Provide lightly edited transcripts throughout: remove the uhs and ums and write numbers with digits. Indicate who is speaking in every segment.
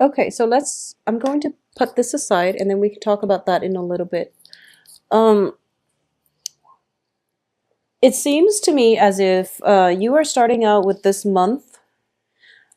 Speaker 1: Okay, so I'm going to put this aside and then we can talk about that in a little bit. Um, it seems to me as if you are starting out with this month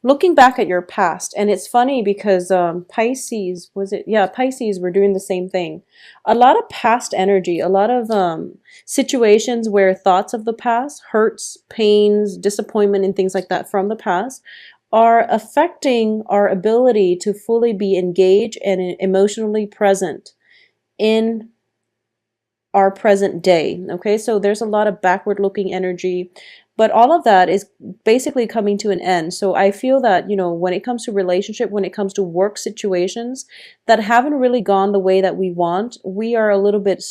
Speaker 1: looking back at your past. And it's funny because Pisces, was it? Yeah, Pisces were doing the same thing. A lot of past energy, a lot of situations where thoughts of the past, hurts, pains, disappointment, and things like that from the past are affecting our ability to fully be engaged and emotionally present in our present day. Okay, so there's a lot of backward looking energy, but all of that is basically coming to an end. So I feel that, when it comes to relationship, when it comes to work situations that haven't really gone the way that we want, we are a little bit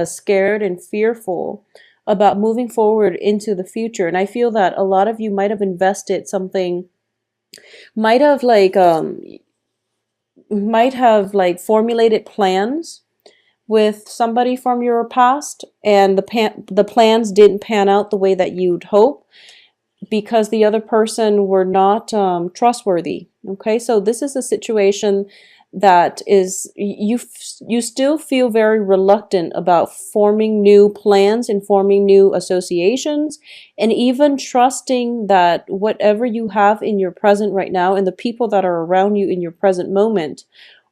Speaker 1: scared and fearful about moving forward into the future. And I feel that a lot of you might have invested something, might have like formulated plans with somebody from your past, and the plans didn't pan out the way that you'd hope because the other person were not trustworthy. Okay, so this is a situation that is you still feel very reluctant about forming new plans and forming new associations, and even trusting that whatever you have in your present right now and the people that are around you in your present moment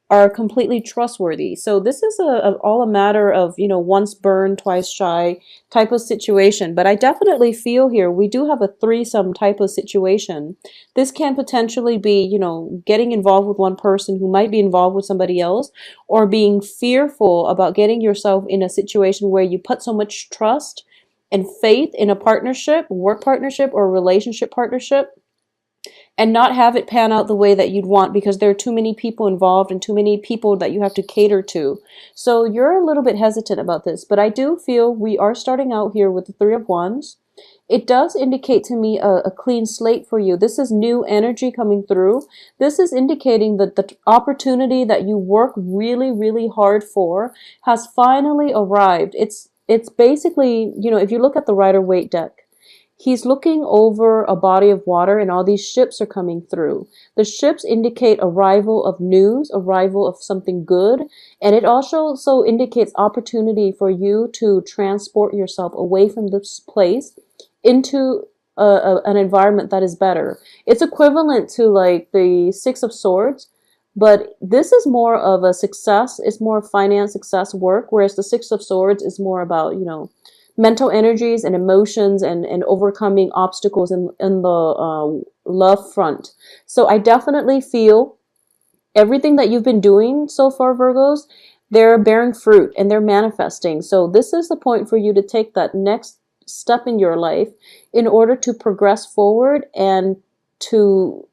Speaker 1: are completely trustworthy. So this is all a matter of, once burned, twice shy type of situation. But I definitely feel here we do have a threesome type of situation. This can potentially be, getting involved with one person who might be involved with somebody else, or being fearful about getting yourself in a situation where you put so much trust and faith in a partnership, work partnership, or relationship partnership, and not have it pan out the way that you'd want because there are too many people involved and too many people that you have to cater to. So you're a little bit hesitant about this, but I do feel we are starting out here with the Three of Wands. It does indicate to me a clean slate for you. This is new energy coming through. This is indicating that the opportunity that you work really, really hard for has finally arrived. It's basically, if you look at the Rider-Waite deck, he's looking over a body of water and all these ships are coming through. The ships indicate arrival of news, arrival of something good, and it also indicates opportunity for you to transport yourself away from this place into an environment that is better. It's equivalent to like the Six of Swords, but this is more of a success. It's more finance success work, whereas the Six of Swords is more about, mental energies and emotions and overcoming obstacles in the love front. So I definitely feel everything that you've been doing so far, Virgos, they're bearing fruit and they're manifesting. So this is the point for you to take that next step in your life in order to progress forward and to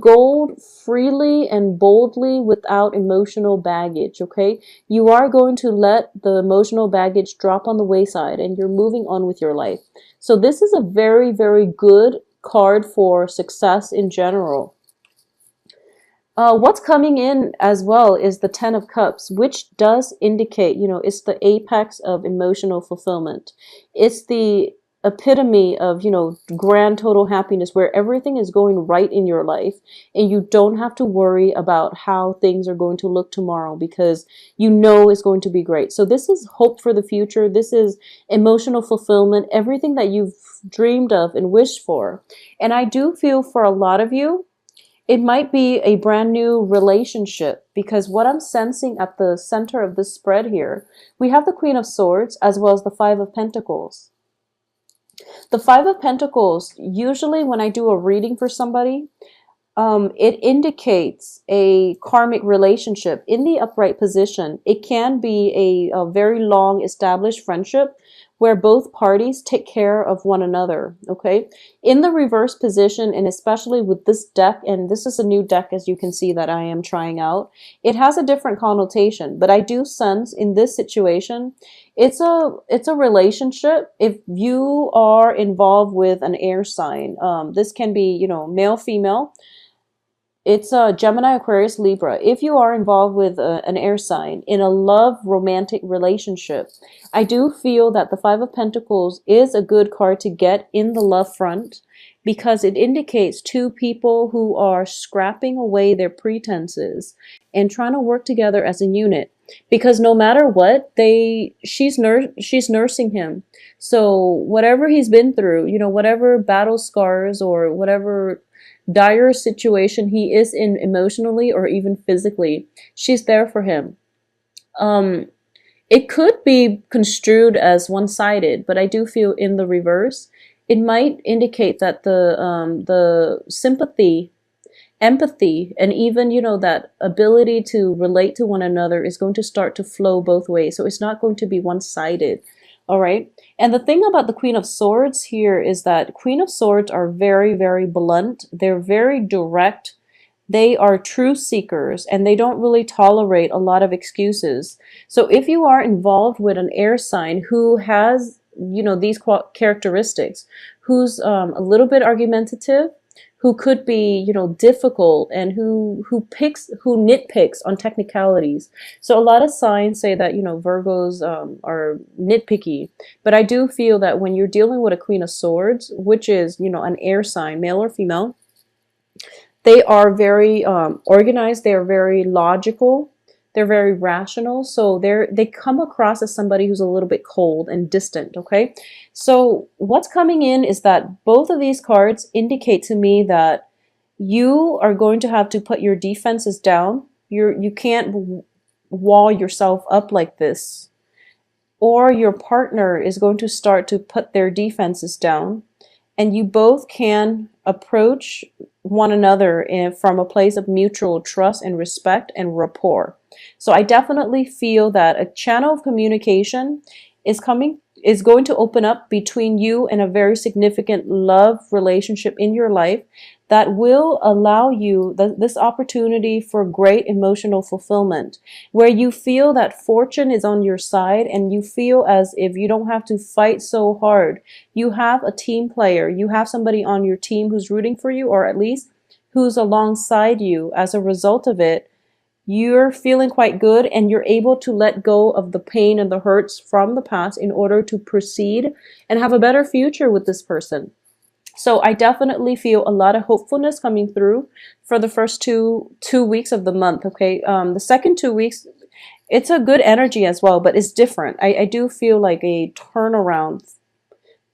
Speaker 1: go freely and boldly without emotional baggage. Okay, you are going to let the emotional baggage drop on the wayside and you're moving on with your life. So this is a very, very good card for success in general. What's coming in as well is the Ten of Cups, which does indicate, it's the apex of emotional fulfillment. It's the epitome of, grand total happiness where everything is going right in your life and you don't have to worry about how things are going to look tomorrow because you know it's going to be great. So this is hope for the future. This is emotional fulfillment, everything that you've dreamed of and wished for. And I do feel for a lot of you, it might be a brand new relationship because what I'm sensing at the center of this spread here, we have the Queen of Swords as well as the Five of Pentacles. The Five of Pentacles, usually when I do a reading for somebody, it indicates a karmic relationship in the upright position. It can be a very long established friendship where both parties take care of one another, okay? In the reverse position, and especially with this deck, and this is a new deck as you can see that I am trying out, it has a different connotation, but I do sense in this situation, it's a relationship. If you are involved with an air sign, this can be, male, female, it's Gemini, Aquarius, Libra. If you are involved with an air sign in a love romantic relationship, I do feel that the Five of Pentacles is a good card to get in the love front because it indicates two people who are scrapping away their pretenses and trying to work together as a unit. Because no matter what, she's nursing him. So whatever he's been through, whatever battle scars or whatever dire situation he is in emotionally or even physically, she's there for him. Um, it could be construed as one-sided, but I do feel in the reverse, it might indicate that the sympathy, empathy, and even, that ability to relate to one another is going to start to flow both ways. So it's not going to be one-sided. All right. And the thing about the Queen of Swords here is that Queen of Swords are very, very blunt. They're very direct. They are truth seekers and they don't really tolerate a lot of excuses. So if you are involved with an air sign who has, these characteristics, who's a little bit argumentative, who could be, difficult, and who nitpicks on technicalities. So a lot of signs say that, Virgos are nitpicky, but I do feel that when you're dealing with a Queen of Swords, which is, an air sign, male or female, they are very organized. They are very logical. They're very rational. So they come across as somebody who's a little bit cold and distant, okay? So what's coming in is that both of these cards indicate to me that you are going to have to put your defenses down. You can't wall yourself up like this. Or your partner is going to start to put their defenses down, and you both can approach one another from a place of mutual trust and respect and rapport. So I definitely feel that a channel of communication is going to open up between you and a very significant love relationship in your life that will allow you this opportunity for great emotional fulfillment, where you feel that fortune is on your side and you feel as if you don't have to fight so hard. You have a team player, you have somebody on your team who's rooting for you, or at least who's alongside you. As a result of it, you're feeling quite good and you're able to let go of the pain and the hurts from the past in order to proceed and have a better future with this person. So I definitely feel a lot of hopefulness coming through for the first two weeks of the month. Okay, the second 2 weeks, it's a good energy as well, but it's different. I do feel like a turnaround,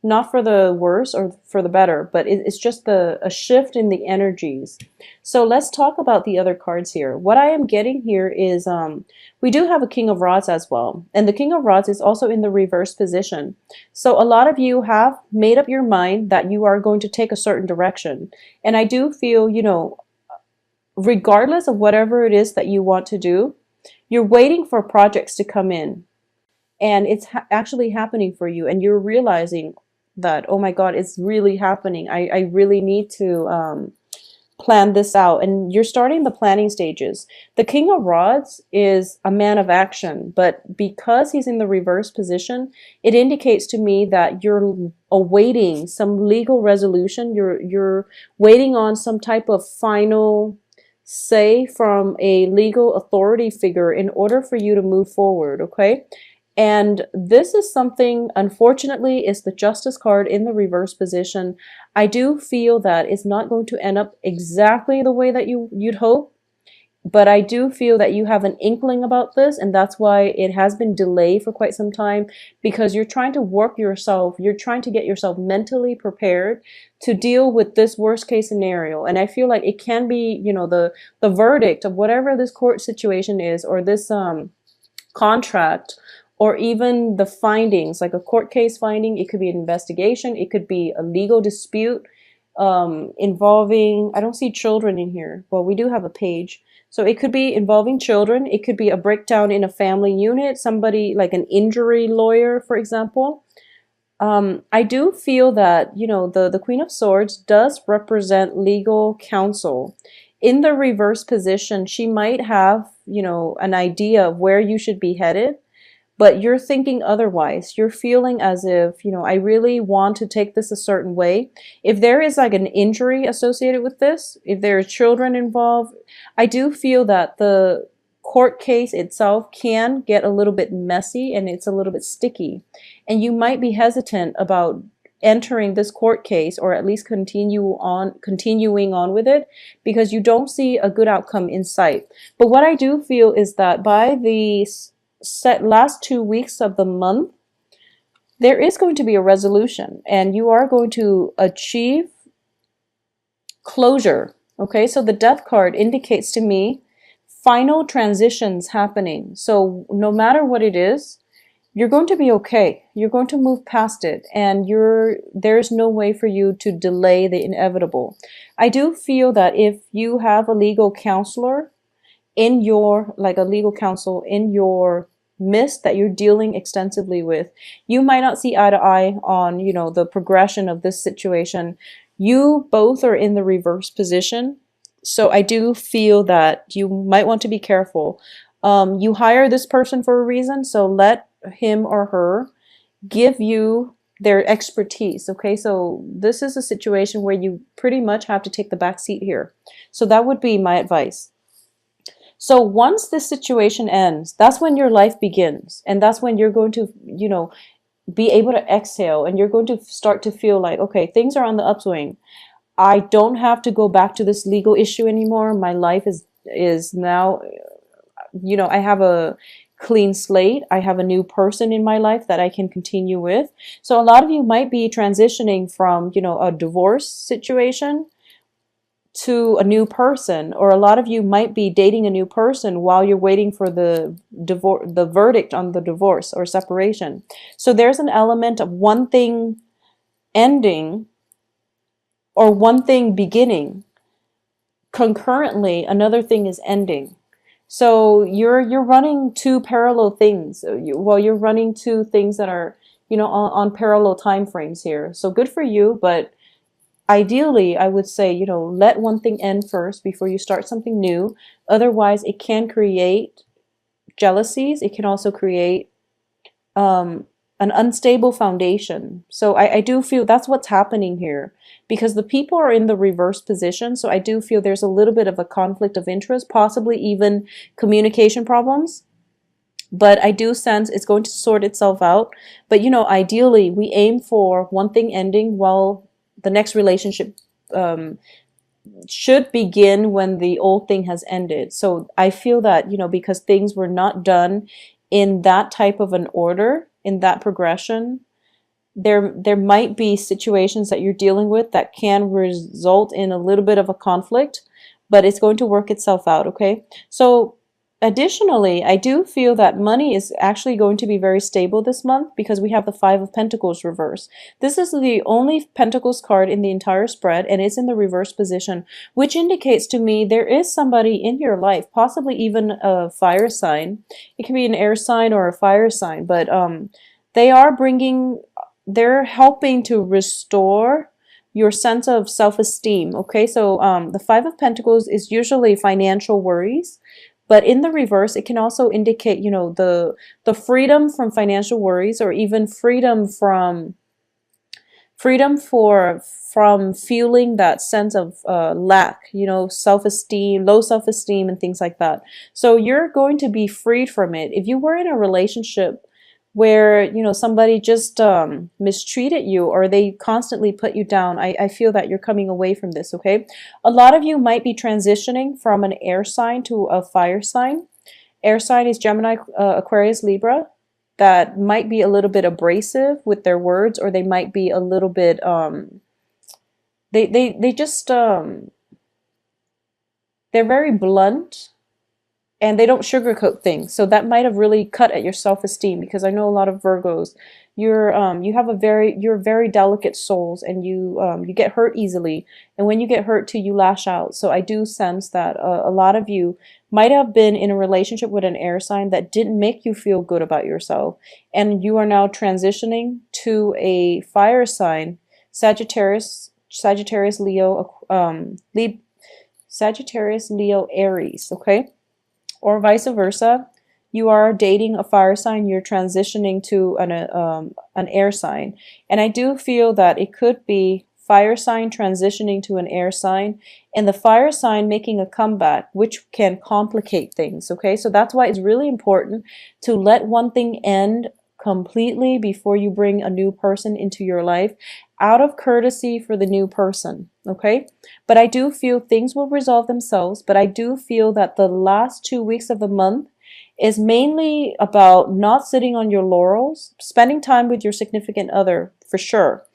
Speaker 1: not for the worse or for the better, but it's just a shift in the energies. So let's talk about the other cards here. What I am getting here is we do have a King of Rods as well. And the King of Rods is also in the reverse position. So a lot of you have made up your mind that you are going to take a certain direction. And I do feel, regardless of whatever it is that you want to do, you're waiting for projects to come in. And it's actually happening for you. And you're realizing that, oh my God, it's really happening. I really need to plan this out. And you're starting the planning stages. The King of Rods is a man of action, but because he's in the reverse position, it indicates to me that you're awaiting some legal resolution. You're waiting on some type of final say from a legal authority figure in order for you to move forward, okay? And this is something, unfortunately, is the Justice card in the reverse position. I do feel that it's not going to end up exactly the way that you'd hope, but I do feel that you have an inkling about this, and that's why it has been delayed for quite some time, because you're trying to work yourself, you're trying to get yourself mentally prepared to deal with this worst case scenario. And I feel like it can be, the verdict of whatever this court situation is, or this contract, or even the findings, like a court case finding. It could be an investigation. It could be a legal dispute involving, I don't see children in here. Well, we do have a page. So it could be involving children. It could be a breakdown in a family unit, somebody like an injury lawyer, for example. I do feel that, the Queen of Swords does represent legal counsel. In the reverse position, she might have, an idea of where you should be headed, but you're thinking otherwise. You're feeling as if, I really want to take this a certain way. If there is like an injury associated with this, if there are children involved, I do feel that the court case itself can get a little bit messy and it's a little bit sticky. And you might be hesitant about entering this court case, or at least continuing on with it, because you don't see a good outcome in sight. But what I do feel is that by the last 2 weeks of the month, there is going to be a resolution and you are going to achieve closure. Okay, so the death card indicates to me final transitions happening. So no matter what it is, you're going to be okay. You're going to move past it, and there's no way for you to delay the inevitable. I do feel that if you have a legal counselor in your, like a legal counsel in your midst that you're dealing extensively with, you might not see eye to eye on, the progression of this situation. You both are in the reverse position. So I do feel that you might want to be careful. You hire this person for a reason, so let him or her give you their expertise. Okay, so this is a situation where you pretty much have to take the back seat here. So that would be my advice. So once this situation ends, that's when your life begins, and that's when you're going to, be able to exhale, and you're going to start to feel like, okay, things are on the upswing. I don't have to go back to this legal issue anymore. My life is now, I have a clean slate. I have a new person in my life that I can continue with. So a lot of you might be transitioning from, a divorce situation to a new person, or a lot of you might be dating a new person while you're waiting for the verdict on the divorce or separation. So there's an element of one thing ending or one thing beginning. Concurrently, another thing is ending. So you're running two parallel things. You're running two things that are, on parallel time frames here. So good for you, but ideally, I would say, let one thing end first before you start something new. Otherwise, it can create jealousies. It can also create an unstable foundation. So I do feel that's what's happening here, because the people are in the reverse position. So I do feel there's a little bit of a conflict of interest, possibly even communication problems. But I do sense it's going to sort itself out. But, ideally, we aim for one thing ending while the next relationship should begin when the old thing has ended. So I feel that, because things were not done in that type of an order, in that progression, there might be situations that you're dealing with that can result in a little bit of a conflict, but it's going to work itself out, okay? So additionally, I do feel that money is actually going to be very stable this month, because we have the Five of Pentacles reverse. This is the only Pentacles card in the entire spread, and it's in the reverse position, which indicates to me there is somebody in your life, possibly even a fire sign. It can be an air sign or a fire sign, but they're helping to restore your sense of self-esteem. Okay, so the Five of Pentacles is usually financial worries. But in the reverse, it can also indicate, the freedom from financial worries, or even freedom from feeling that sense of lack, self-esteem, low self-esteem, and things like that. So you're going to be freed from it. If you were in a relationship where, somebody just mistreated you, or they constantly put you down, I feel that you're coming away from this, okay? A lot of you might be transitioning from an air sign to a fire sign. Air sign is Gemini, Aquarius, Libra. That might be a little bit abrasive with their words, or they might be a little bit, they just, they're very blunt, and they don't sugarcoat things. So that might have really cut at your self-esteem, because I know a lot of Virgos, you're very delicate souls, and you get hurt easily. And when you get hurt too, you lash out. So I do sense that a lot of you might have been in a relationship with an air sign that didn't make you feel good about yourself. And you are now transitioning to a fire sign, Sagittarius, Leo, Sagittarius, Leo, Aries, okay? Or vice versa. You are dating a fire sign, you're transitioning to an air sign. And I do feel that it could be fire sign transitioning to an air sign, and the fire sign making a comeback, which can complicate things, okay? So that's why it's really important to let one thing end completely before you bring a new person into your life, out of courtesy for the new person, okay? But I do feel things will resolve themselves, but I do feel that the last 2 weeks of the month is mainly about not sitting on your laurels, spending time with your significant other for sure.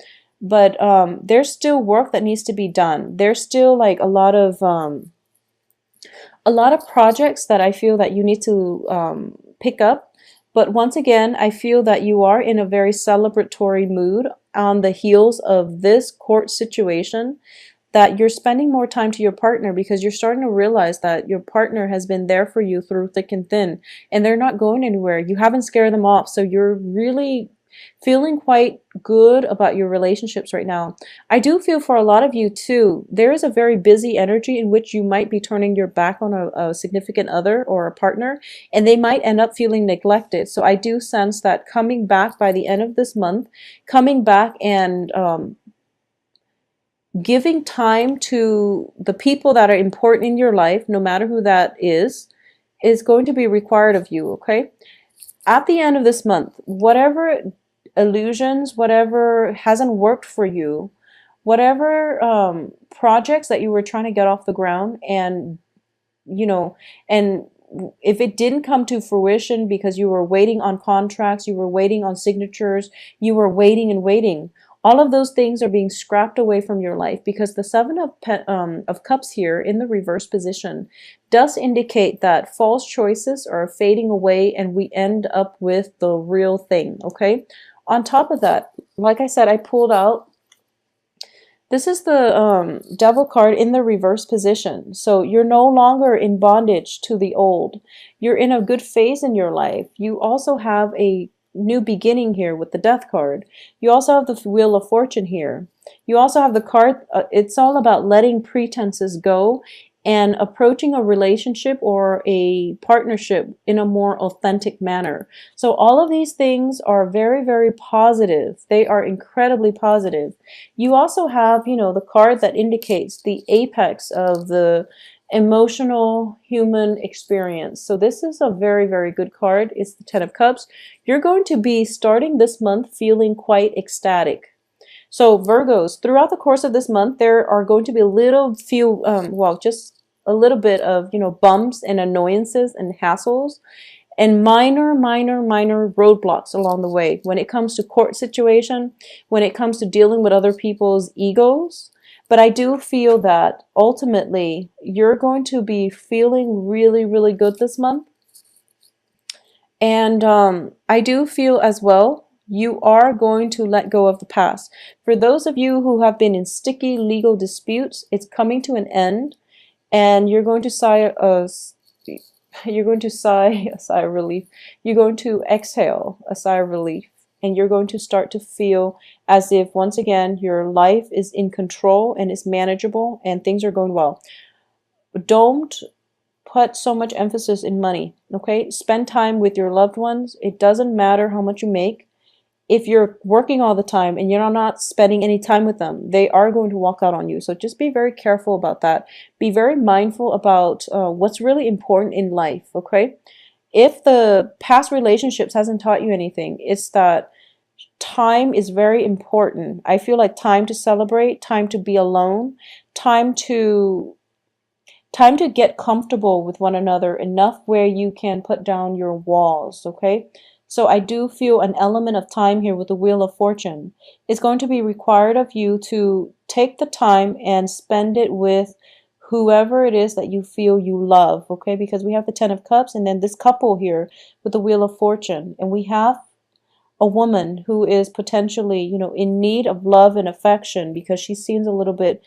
Speaker 1: But there's still work that needs to be done. There's still like a lot of projects that I feel that you need to pick up. But once again, I feel that you are in a very celebratory mood on the heels of this court situation, that you're spending more time to your partner because you're starting to realize that your partner has been there for you through thick and thin, and they're not going anywhere. You haven't scared them off, so you're really feeling quite good about your relationships right now. I do feel for a lot of you too, there is a very busy energy in which you might be turning your back on a significant other or a partner, and they might end up feeling neglected. So I do sense that coming back by the end of this month, coming back and giving time to the people that are important in your life, no matter who that is going to be required of you, okay? At the end of this month, whatever illusions, whatever hasn't worked for you, whatever projects that you were trying to get off the ground, and you know, and if it didn't come to fruition because you were waiting on contracts, you were waiting on signatures, you were waiting and waiting, all of those things are being scrapped away from your life, because the Seven of Cups here in the reverse position does indicate that false choices are fading away and we end up with the real thing, okay? On top of that, like I said, I pulled out, this is the Devil card in the reverse position. So you're no longer in bondage to the old. You're in a good phase in your life. You also have a new beginning here with the Death card. You also have the Wheel of Fortune here. You also have the card, it's all about letting pretenses go and approaching a relationship or a partnership in a more authentic manner. So all of these things are very, very positive. They are incredibly positive. You also have, you know, the card that indicates the apex of the emotional human experience. So this is a very, very good card. It's the Ten of Cups. You're going to be starting this month feeling quite ecstatic. So Virgos, throughout the course of this month, there are going to be just a little bit of, you know, bumps and annoyances and hassles and minor, minor, minor roadblocks along the way. When it comes to court situation, when it comes to dealing with other people's egos. But I do feel that ultimately you're going to be feeling really, really good this month. And I do feel as well, you are going to let go of the past. For those of you who have been in sticky legal disputes, it's coming to an end, and you're going to sigh a sigh of relief. You're going to exhale a sigh of relief, and you're going to start to feel as if once again your life is in control and is manageable and things are going well. Don't put so much emphasis in money, okay? Spend time with your loved ones. It doesn't matter how much you make. If you're working all the time and you're not spending any time with them, they are going to walk out on you. So just be very careful about that. Be very mindful about what's really important in life, okay? If the past relationships hasn't taught you anything, it's that time is very important. I feel like time to celebrate, time to be alone, time to get comfortable with one another enough where you can put down your walls, okay? So I do feel an element of time here with the Wheel of Fortune. It's going to be required of you to take the time and spend it with whoever it is that you feel you love, okay? Because we have the Ten of Cups and then this couple here with the Wheel of Fortune. And we have a woman who is potentially, you know, in need of love and affection because she seems a little bit